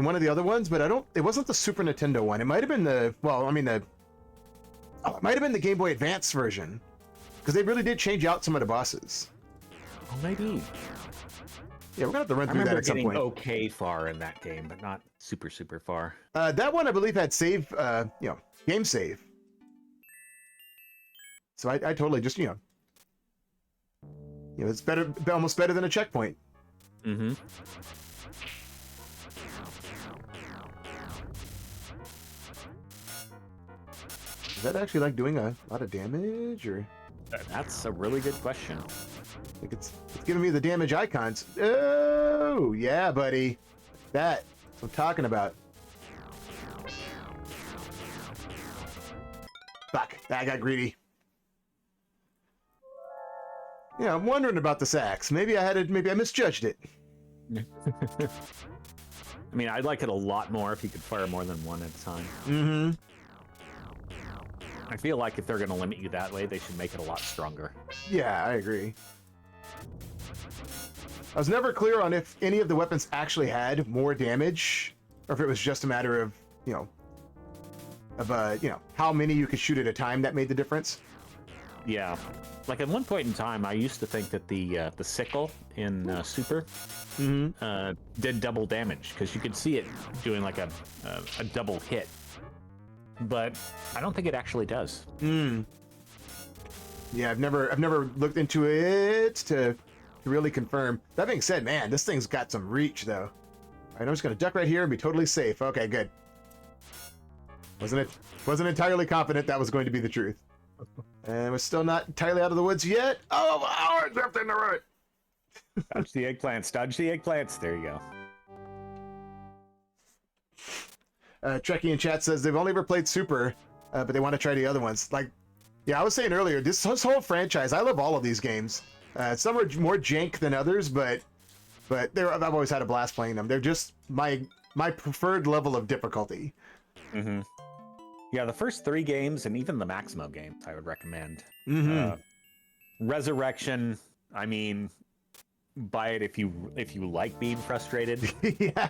one of the other ones, but it wasn't the Super Nintendo one. It might have been it might have been the Game Boy Advance version. Because they really did change out some of the bosses. Oh, maybe. Yeah, we're gonna have to run through that at some point. Okay far in that game, but not super far. That one I believe had save, game save. So I totally just, it's almost better than a checkpoint. Mm-hmm. Is that actually like doing a lot of damage, or? That's a really good question. I think it's giving me the damage icons. Oh, yeah, buddy. That's what I'm talking about. Fuck, I got greedy. Yeah, I'm wondering about this axe. Maybe I misjudged it. I mean, I'd like it a lot more if you could fire more than one at a time. Mm-hmm. I feel like if they're going to limit you that way, they should make it a lot stronger. Yeah, I agree. I was never clear on if any of the weapons actually had more damage, or if it was just a matter of, how many you could shoot at a time that made the difference. Yeah. Like at one point in time, I used to think that the sickle in Super did double damage, because you could see it doing like a double hit. But I don't think it actually does. Yeah, I've never looked into it to really confirm. That being said, man, this thing's got some reach, though. All right, I'm just gonna duck right here and be totally safe. Okay, good. Wasn't entirely confident that was going to be the truth. And we're still not entirely out of the woods yet. Oh, I jumped in the road. Dodge the eggplants. Dodge the eggplants. There you go. Trekkie in chat says they've only ever played Super, but they want to try the other ones. Like, yeah, I was saying earlier, this whole franchise, I love all of these games. Some are more jank than others, but I've always had a blast playing them. They're just my preferred level of difficulty. Mm-hmm. Yeah, the first 3 games and even the Maximo games I would recommend. Mm-hmm. Resurrection, I mean, buy it if you like being frustrated. Yeah.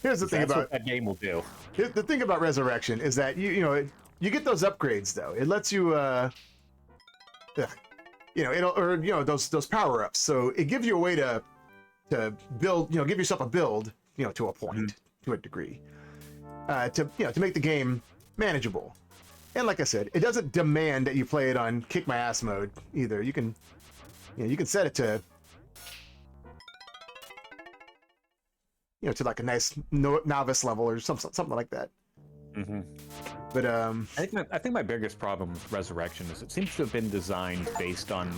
Here's the thing about what that game will do. The thing about Resurrection is that you get those upgrades though. It lets you those power ups. So it gives you a way to build, give yourself a build, to a point, to a degree, to make the game manageable. And like I said, it doesn't demand that you play it on kick my ass mode either. You can set it to to like a nice novice level or something like that. Mm-hmm. But I think my biggest problem with Resurrection is it seems to have been designed based on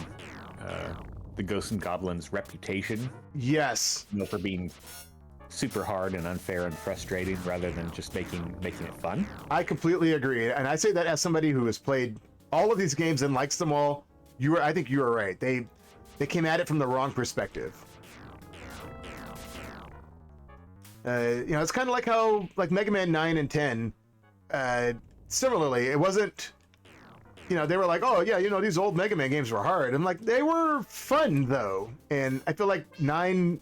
the Ghosts and Goblins' reputation. Yes. For being super hard and unfair and frustrating rather than just making it fun. I completely agree, and I say that as somebody who has played all of these games and likes them all. I think you were right. They came at it from the wrong perspective. It's kind of like how Mega Man 9 and 10. Similarly, it wasn't. They were like, oh yeah, these old Mega Man games were hard. I'm like, they were fun though, and I feel like 9.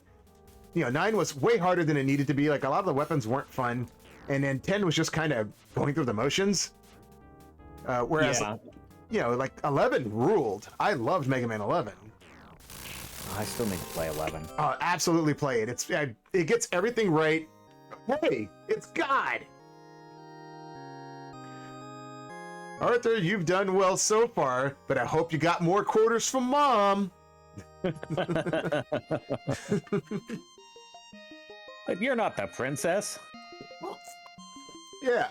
9 was way harder than it needed to be. Like a lot of the weapons weren't fun, and then 10 was just kind of going through the motions. Whereas, 11 ruled. I loved Mega Man 11. I still need to play 11. Oh, absolutely play it. It gets everything right. Hey, it's God. Arthur, you've done well so far, but I hope you got more quarters from Mom. But you're not the princess. Yeah.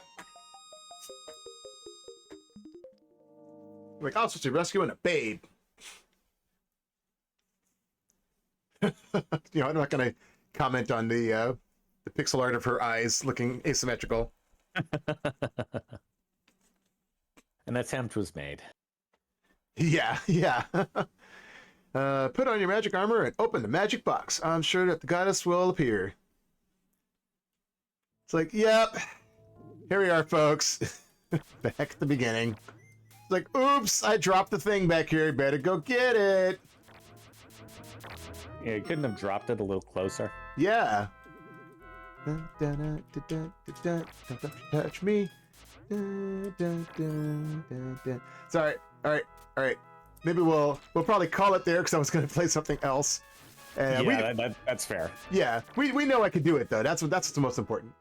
Like, I was supposed to be rescuing a babe. I'm not going to comment on the pixel art of her eyes looking asymmetrical. An attempt was made. Yeah. Put on your magic armor and open the magic box. I'm sure that the goddess will appear. It's like, yep. Here we are, folks. Back at the beginning. It's like, oops, I dropped the thing back here. Better go get it. Yeah, you couldn't have dropped it a little closer. Yeah. Touch me. Sorry. All right. Maybe we'll probably call it there because I was going to play something else. That's fair. Yeah, we know I could do it though. That's what's the most important.